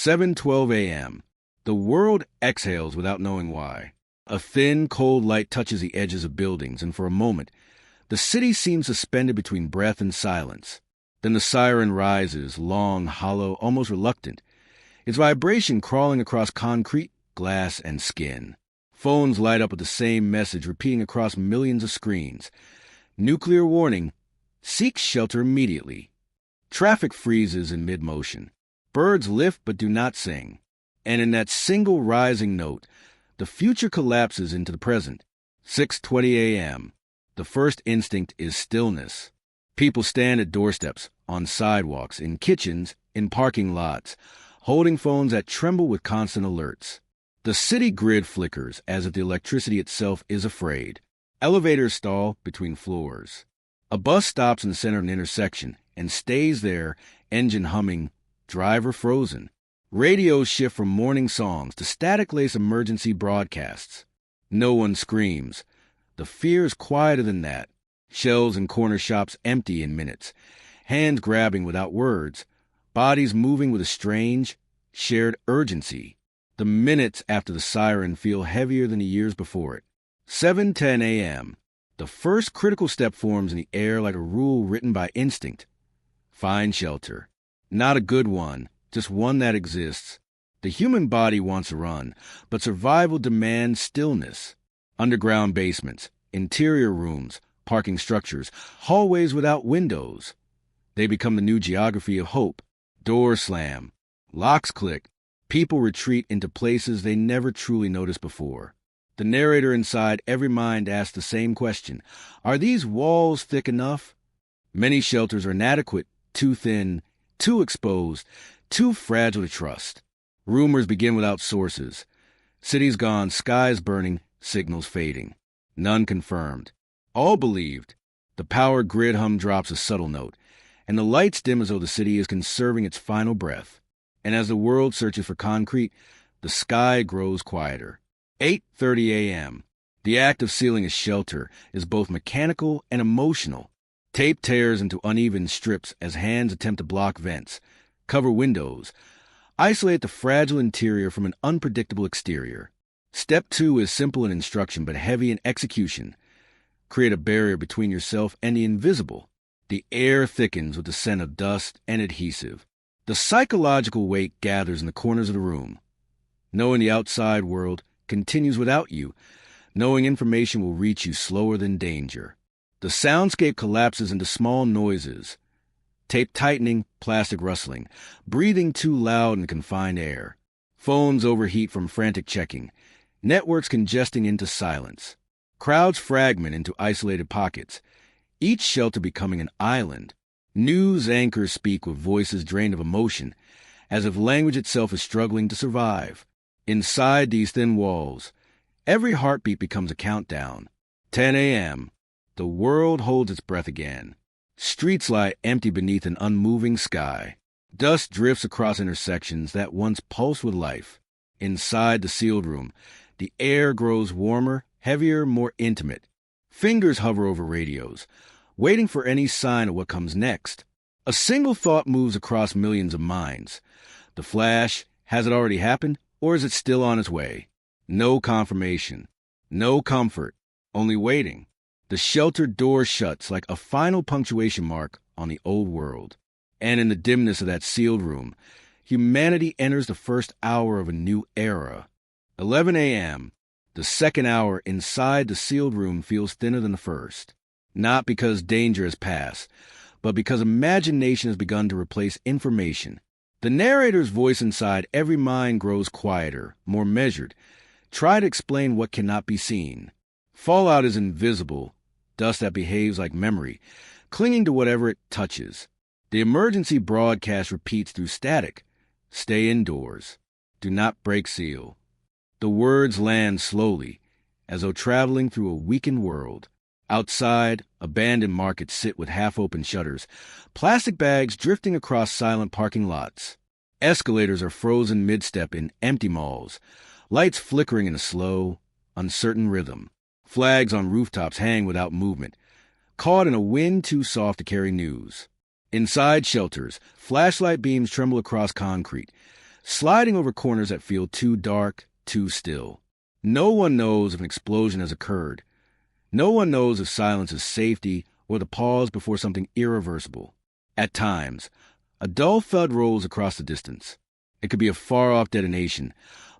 7:12 a.m. The world exhales without knowing why. A thin, cold light touches the edges of buildings, and for a moment, the city seems suspended between breath and silence. Then the siren rises, long, hollow, almost reluctant, its vibration crawling across concrete, glass, and skin. Phones light up with the same message repeating across millions of screens. Nuclear warning, seek shelter immediately. Traffic freezes in mid-motion. Birds lift but do not sing. And in that single rising note, the future collapses into the present. 6:20 a.m. The first instinct is stillness. People stand at doorsteps, on sidewalks, in kitchens, in parking lots, holding phones that tremble with constant alerts. The city grid flickers as if the electricity itself is afraid. Elevators stall between floors. A bus stops in the center of an intersection and stays there, engine humming, driver frozen. Radios shift from morning songs to static-laced emergency broadcasts. No one screams. The fear is quieter than that. Shelves and corner shops empty in minutes. Hands grabbing without words. Bodies moving with a strange, shared urgency. The minutes after the siren feel heavier than the years before it. 7:10 a.m. The first critical step forms in the air like a rule written by instinct. Find shelter. Not a good one, just one that exists. The human body wants to run, but survival demands stillness. Underground basements, interior rooms, parking structures, hallways without windows. They become the new geography of hope. Doors slam. Locks click. People retreat into places they never truly noticed before. The narrator inside every mind asks the same question. Are these walls thick enough? Many shelters are inadequate, too thin, too exposed, too fragile to trust. Rumors begin without sources. Cities gone, skies burning, signals fading. None confirmed. All believed. The power grid hum drops a subtle note, and the lights dim as though the city is conserving its final breath. And as the world searches for concrete, the sky grows quieter. 8:30 a.m. The act of sealing a shelter is both mechanical and emotional. Tape tears into uneven strips as hands attempt to block vents, cover windows, isolate the fragile interior from an unpredictable exterior. Step 2 is simple in instruction but heavy in execution. Create a barrier between yourself and the invisible. The air thickens with the scent of dust and adhesive. The psychological weight gathers in the corners of the room. Knowing the outside world continues without you, knowing information will reach you slower than danger. The soundscape collapses into small noises. Tape tightening, plastic rustling, breathing too loud in confined air. Phones overheat from frantic checking. Networks congesting into silence. Crowds fragment into isolated pockets. Each shelter becoming an island. News anchors speak with voices drained of emotion, as if language itself is struggling to survive. Inside these thin walls, every heartbeat becomes a countdown. 10 a.m. The world holds its breath again. Streets lie empty beneath an unmoving sky. Dust drifts across intersections that once pulsed with life. Inside the sealed room, the air grows warmer, heavier, more intimate. Fingers hover over radios, waiting for any sign of what comes next. A single thought moves across millions of minds. The flash, has it already happened, or is it still on its way? No confirmation. No comfort. Only waiting. The sheltered door shuts like a final punctuation mark on the old world. And in the dimness of that sealed room, humanity enters the first hour of a new era. 11 a.m. The second hour inside the sealed room feels thinner than the first. Not because danger has passed, but because imagination has begun to replace information. The narrator's voice inside every mind grows quieter, more measured. Try to explain what cannot be seen. Fallout is invisible, dust that behaves like memory, clinging to whatever it touches. The emergency broadcast repeats through static. Stay indoors. Do not break seal. The words land slowly, as though traveling through a weakened world. Outside, abandoned markets sit with half-open shutters, plastic bags drifting across silent parking lots. Escalators are frozen mid-step in empty malls, lights flickering in a slow, uncertain rhythm. Flags on rooftops hang without movement, caught in a wind too soft to carry news. Inside shelters, flashlight beams tremble across concrete. sliding over corners that feel too dark, too still. No one knows if an explosion has occurred. No one knows if silence is safety or the pause before something irreversible. At times, a dull thud rolls across the distance. It could be a far-off detonation,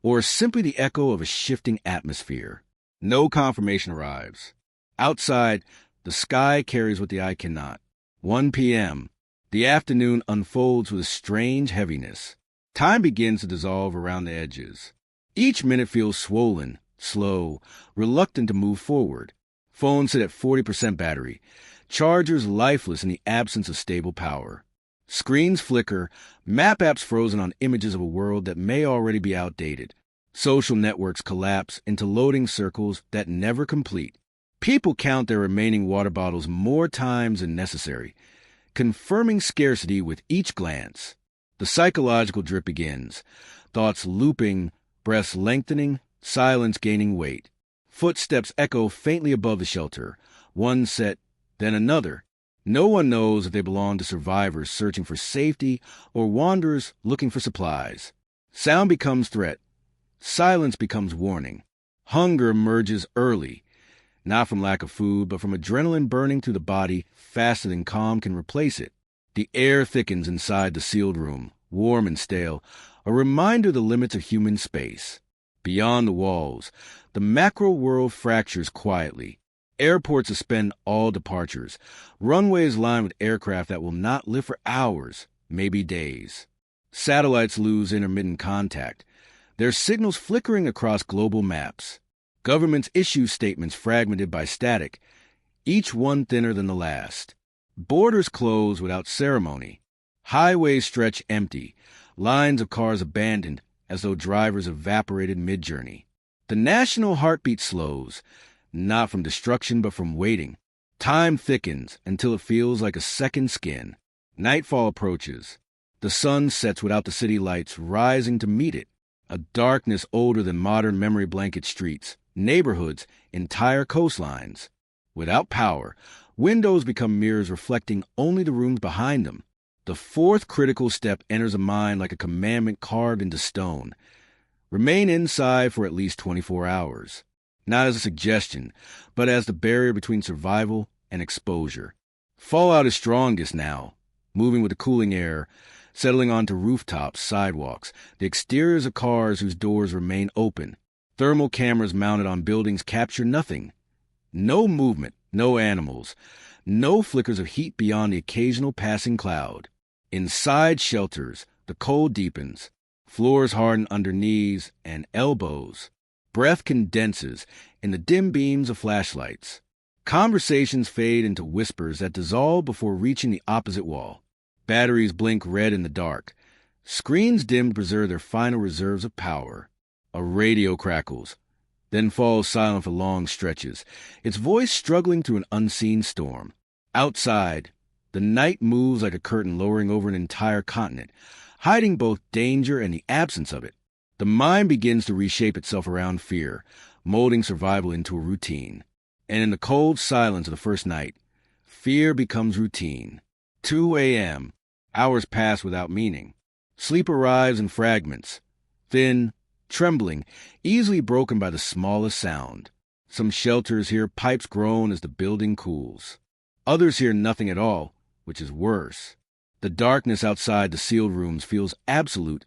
or simply the echo of a shifting atmosphere. No confirmation arrives. Outside, the sky carries what the eye cannot. 1 p.m. The afternoon unfolds with a strange heaviness. Time begins to dissolve around the edges. Each minute feels swollen, slow, reluctant to move forward. Phones sit at 40% battery. Chargers lifeless in the absence of stable power. Screens flicker, map apps frozen on images of a world that may already be outdated. Social networks collapse into loading circles that never complete. People count their remaining water bottles more times than necessary, confirming scarcity with each glance. The psychological drip begins, thoughts looping, breaths lengthening, silence gaining weight. Footsteps echo faintly above the shelter, one set, then another. No one knows if they belong to survivors searching for safety or wanderers looking for supplies. Sound becomes threat. Silence becomes warning. Hunger emerges early, not from lack of food, but from adrenaline burning through the body faster than calm can replace it. The air thickens inside the sealed room, warm and stale, a reminder of the limits of human space. Beyond the walls, the macro world fractures quietly. Airports suspend all departures. Runways lined with aircraft that will not lift for hours, maybe days. Satellites lose intermittent contact, their signals flickering across global maps. Governments issue statements fragmented by static, each one thinner than the last. Borders close without ceremony. Highways stretch empty, lines of cars abandoned as though drivers evaporated mid-journey. The national heartbeat slows, not from destruction but from waiting. Time thickens until it feels like a second skin. Nightfall approaches. The sun sets without the city lights rising to meet it. A darkness older than modern memory blanket streets, neighborhoods, entire coastlines. Without power, windows become mirrors reflecting only the rooms behind them. The fourth critical step enters a mind like a commandment carved into stone. Remain inside for at least 24 hours. Not as a suggestion, but as the barrier between survival and exposure. Fallout is strongest now, moving with the cooling air, settling onto rooftops, sidewalks, the exteriors of cars whose doors remain open. Thermal cameras mounted on buildings capture nothing. No movement, no animals, no flickers of heat beyond the occasional passing cloud. Inside shelters, the cold deepens. Floors harden under knees and elbows. Breath condenses in the dim beams of flashlights. Conversations fade into whispers that dissolve before reaching the opposite wall. Batteries blink red in the dark. Screens dim to preserve their final reserves of power. A radio crackles, then falls silent for long stretches, its voice struggling through an unseen storm. Outside, the night moves like a curtain lowering over an entire continent, hiding both danger and the absence of it. The mind begins to reshape itself around fear, molding survival into a routine. And in the cold silence of the first night, fear becomes routine. 2 a.m. Hours pass without meaning. Sleep arrives in fragments, thin, trembling, easily broken by the smallest sound. Some shelters hear pipes groan as the building cools. Others hear nothing at all, which is worse. The darkness outside the sealed rooms feels absolute,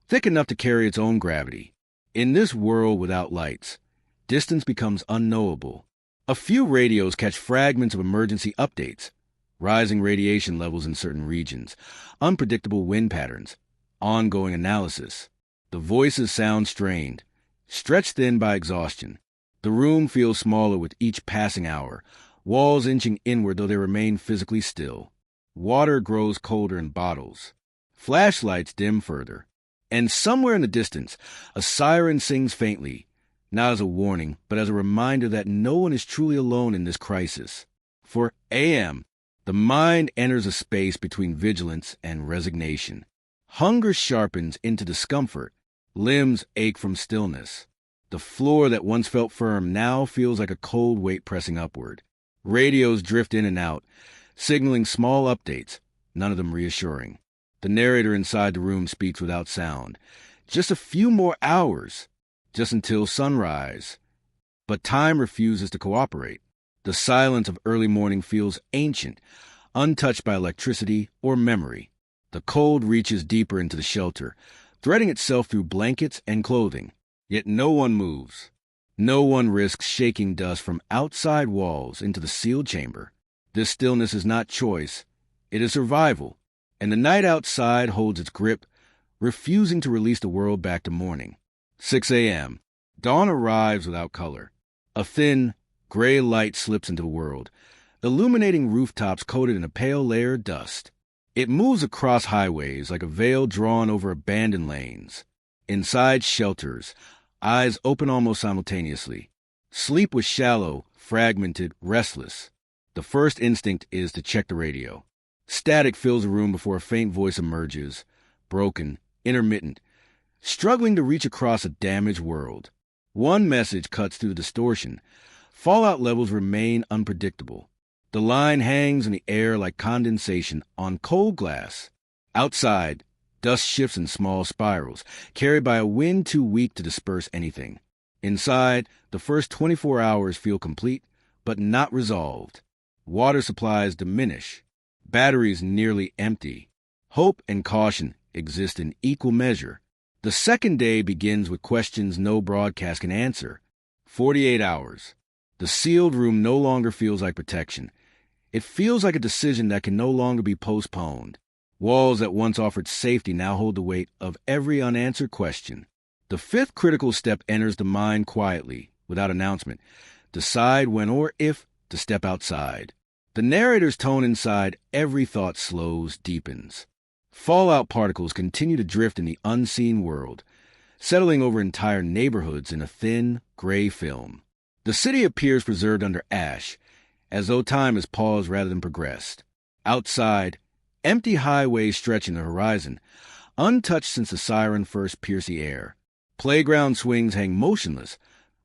thick enough to carry its own gravity. In this world without lights, distance becomes unknowable. A few radios catch fragments of emergency updates, rising radiation levels in certain regions, unpredictable wind patterns, ongoing analysis. The voices sound strained, stretched thin by exhaustion. The room feels smaller with each passing hour, walls inching inward though they remain physically still. Water grows colder in bottles. Flashlights dim further. And somewhere in the distance, a siren sings faintly, not as a warning, but as a reminder that no one is truly alone in this crisis. For a.m., the mind enters a space between vigilance and resignation. Hunger sharpens into discomfort. Limbs ache from stillness. The floor that once felt firm now feels like a cold weight pressing upward. Radios drift in and out, signaling small updates, none of them reassuring. The narrator inside the room speaks without sound. Just a few more hours, just until sunrise. But time refuses to cooperate. The silence of early morning feels ancient, untouched by electricity or memory. The cold reaches deeper into the shelter, threading itself through blankets and clothing. Yet no one moves. No one risks shaking dust from outside walls into the sealed chamber. This stillness is not choice. It is survival. And the night outside holds its grip, refusing to release the world back to morning. 6 a.m. Dawn arrives without color. A thin, gray light slips into the world, illuminating rooftops coated in a pale layer of dust. It moves across highways like a veil drawn over abandoned lanes. Inside shelters, eyes open almost simultaneously. Sleep was shallow, fragmented, restless. The first instinct is to check the radio. Static fills the room before a faint voice emerges, broken, intermittent, struggling to reach across a damaged world. One message cuts through the distortion. Fallout levels remain unpredictable. The line hangs in the air like condensation on cold glass. Outside, dust shifts in small spirals, carried by a wind too weak to disperse anything. Inside, the first 24 hours feel complete, but not resolved. Water supplies diminish. Batteries nearly empty. Hope and caution exist in equal measure. The second day begins with questions no broadcast can answer. 48 hours. The sealed room no longer feels like protection. It feels like a decision that can no longer be postponed. Walls that once offered safety now hold the weight of every unanswered question. The fifth critical step enters the mind quietly, without announcement. Decide when or if to step outside. The narrator's tone inside every thought slows, deepens. Fallout particles continue to drift in the unseen world, settling over entire neighborhoods in a thin, gray film. The city appears preserved under ash, as though time has paused rather than progressed. Outside, empty highways stretch in the horizon, untouched since the siren first pierced the air. Playground swings hang motionless,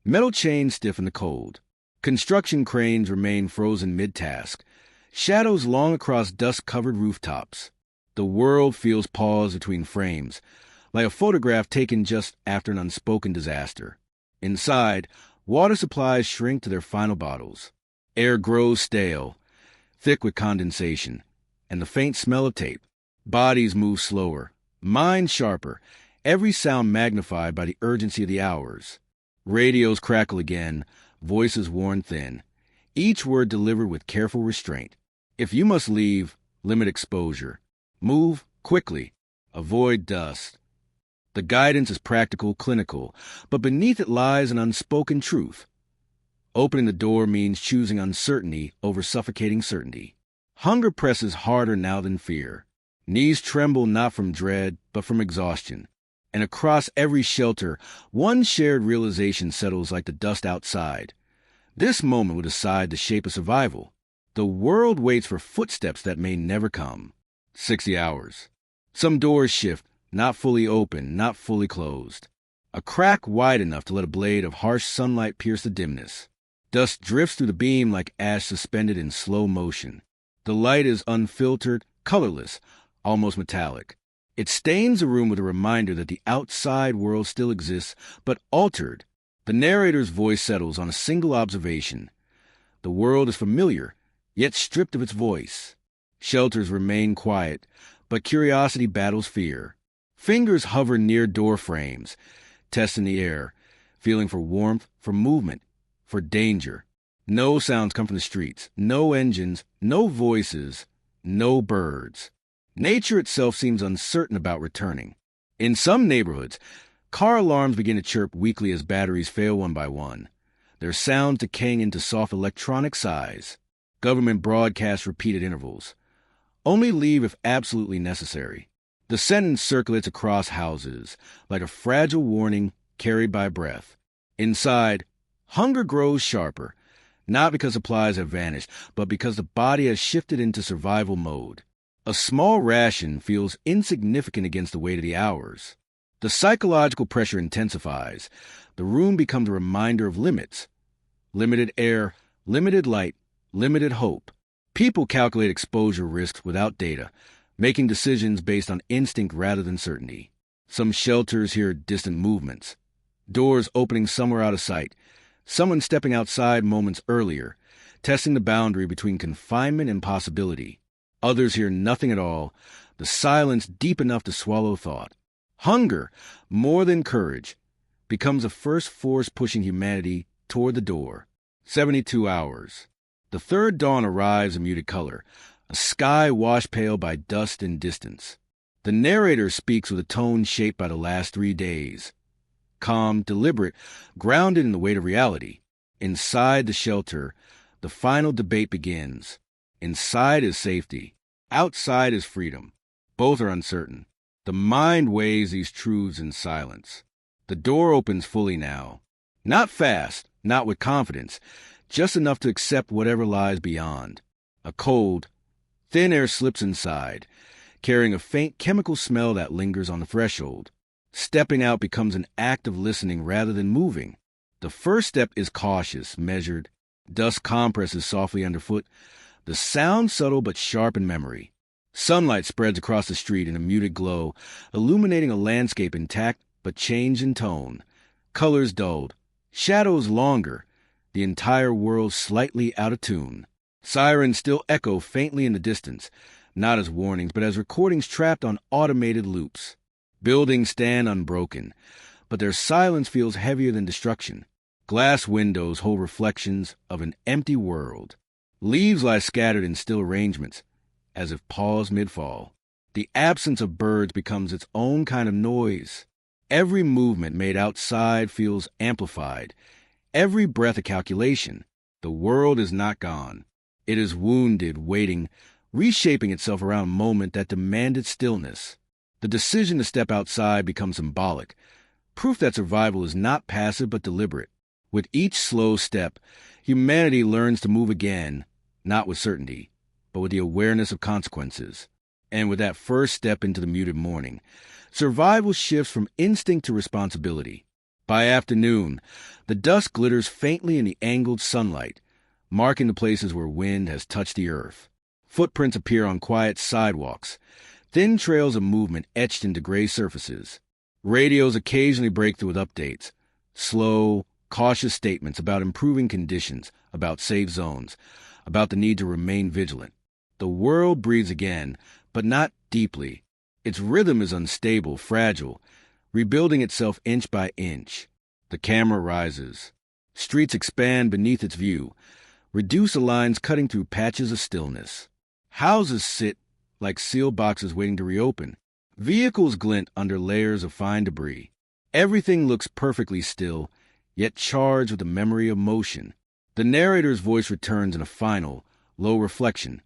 metal chains stiff in the cold. Construction cranes remain frozen mid-task, shadows long across dust-covered rooftops. The world feels paused between frames, like a photograph taken just after an unspoken disaster. Inside, water supplies shrink to their final bottles. Air grows stale, thick with condensation, and the faint smell of tape. Bodies move slower, minds sharper, every sound magnified by the urgency of the hours. Radios crackle again, voices worn thin, each word delivered with careful restraint. If you must leave, limit exposure. Move quickly. Avoid dust. The guidance is practical, clinical, but beneath it lies an unspoken truth. Opening the door means choosing uncertainty over suffocating certainty. Hunger presses harder now than fear. Knees tremble not from dread, but from exhaustion. And across every shelter, one shared realization settles like the dust outside. This moment will decide the shape of survival. The world waits for footsteps that may never come. 60 hours. Some doors shift, not fully open, not fully closed. A crack wide enough to let a blade of harsh sunlight pierce the dimness. Dust drifts through the beam like ash suspended in slow motion. The light is unfiltered, colorless, almost metallic. It stains the room with a reminder that the outside world still exists, but altered. The narrator's voice settles on a single observation. The world is familiar, yet stripped of its voice. Shelters remain quiet, but curiosity battles fear. Fingers hover near door frames, testing the air, feeling for warmth, for movement, for danger. No sounds come from the streets, no engines, no voices, no birds. Nature itself seems uncertain about returning. In some neighborhoods, car alarms begin to chirp weakly as batteries fail one by one, their sounds decaying into soft electronic sighs. Government broadcasts repeat at intervals. Only leave if absolutely necessary. The sentence circulates across houses, like a fragile warning carried by breath. Inside, hunger grows sharper, not because supplies have vanished, but because the body has shifted into survival mode. A small ration feels insignificant against the weight of the hours. The psychological pressure intensifies. The room becomes a reminder of limits. Limited air, limited light, limited hope. People calculate exposure risks without data, making decisions based on instinct rather than certainty. Some shelters hear distant movements, doors opening somewhere out of sight, someone stepping outside moments earlier, testing the boundary between confinement and possibility. Others hear nothing at all, the silence deep enough to swallow thought. Hunger, more than courage, becomes a first force pushing humanity toward the door. 72 hours. The third dawn arrives in muted color, a sky washed pale by dust and distance. The narrator speaks with a tone shaped by the last 3 days. Calm, deliberate, grounded in the weight of reality. Inside the shelter, the final debate begins. Inside is safety. Outside is freedom. Both are uncertain. The mind weighs these truths in silence. The door opens fully now. Not fast, not with confidence, just enough to accept whatever lies beyond. A cold, thin air slips inside, carrying a faint chemical smell that lingers on the threshold. Stepping out becomes an act of listening rather than moving. The first step is cautious, measured. Dust compresses softly underfoot, the sound subtle but sharp in memory. Sunlight spreads across the street in a muted glow, illuminating a landscape intact but changed in tone. Colors dulled, shadows longer, the entire world slightly out of tune. Sirens still echo faintly in the distance, not as warnings but as recordings trapped on automated loops. Buildings stand unbroken, but their silence feels heavier than destruction. Glass windows hold reflections of an empty world. Leaves lie scattered in still arrangements, as if paused mid-fall. The absence of birds becomes its own kind of noise. Every movement made outside feels amplified. Every breath a calculation. The world is not gone. It is wounded, waiting, reshaping itself around a moment that demanded stillness. The decision to step outside becomes symbolic, proof that survival is not passive but deliberate. With each slow step, humanity learns to move again, not with certainty, but with the awareness of consequences. And with that first step into the muted morning, survival shifts from instinct to responsibility. By afternoon, the dust glitters faintly in the angled sunlight, marking the places where wind has touched the earth. Footprints appear on quiet sidewalks, thin trails of movement etched into gray surfaces. Radios occasionally break through with updates, slow, cautious statements about improving conditions, about safe zones, about the need to remain vigilant. The world breathes again, but not deeply. Its rhythm is unstable, fragile, rebuilding itself inch by inch. The camera rises. Streets expand beneath its view, reducer lines cutting through patches of stillness. Houses sit like sealed boxes waiting to reopen. Vehicles glint under layers of fine debris. Everything looks perfectly still, yet charged with the memory of motion. The narrator's voice returns in a final, low reflection.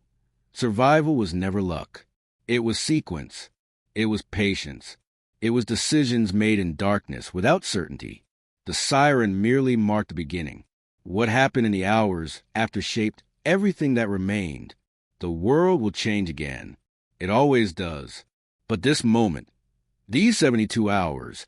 Survival was never luck. It was sequence. It was patience. It was decisions made in darkness, without certainty. The siren merely marked the beginning. What happened in the hours after shaped everything that remained. The world will change again. It always does. But this moment, these 72 hours,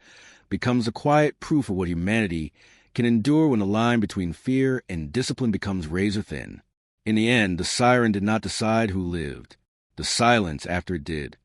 becomes the quiet proof of what humanity can endure when the line between fear and discipline becomes razor thin. In the end, the siren did not decide who lived. The silence, after it did,